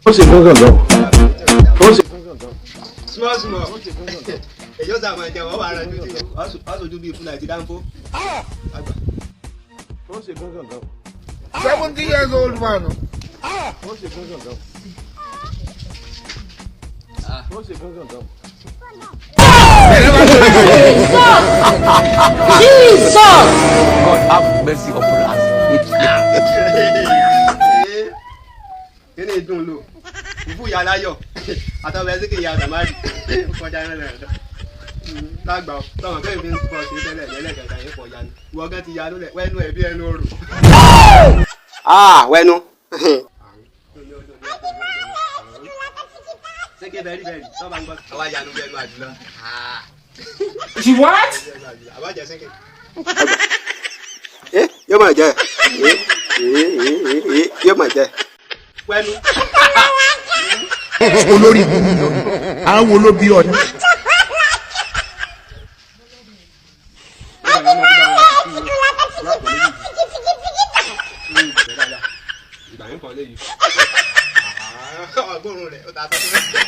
ó sì gán gàn gàn ó sì small small èyí ó sàmọ̀ ẹ̀jẹ̀ wọ́n wà rẹ̀ dúdú ọ̀sọ̀jú bíi fúnra ẹ̀tì dáńfó. ó sì gán gàn gàn 70 years old man. ó sì gán gàn gàn ó sì gán gàn gàn. Jesus! God have mercy upon us. Kí ni ìdùn lò? Ìfú ìyá aláyọ̀ àtàwọn ẹ̀sìn kì í ya àdàmárì kọjá ẹ̀rọ ẹ̀rọ. Lágbà ọ́ tọmọ bẹ́ẹ̀ fi ń pọ̀ sí tẹ́lẹ̀ lẹ́lẹ́kẹ̀ẹ́ta yẹn pọ̀ yanu. Ìwọ gan ti ya lólẹ̀ wẹ́nu ẹ̀ bí ẹnu orò. Wẹ́nu. Sékè bẹ́ẹ̀rì bẹ́ẹ̀rì tọ́ bá ń gbọ́. Àwa yanu bí ẹnu àjùlọ. She what? Àwa jẹ sékè. Yóò máa jẹ. Yóò máa jẹ. Wẹ́nu. Olórí àwọn wo ló bí ọ ní. Ìgbà yẹn kàn léyìí. Ọgbọ́n rẹ̀ ó ta sọ fún mi.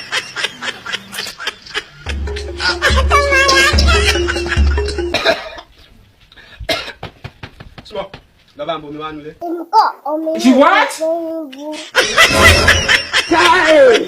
Small. Lọ́ba ń bomi wá nulẹ̀. She what? Child!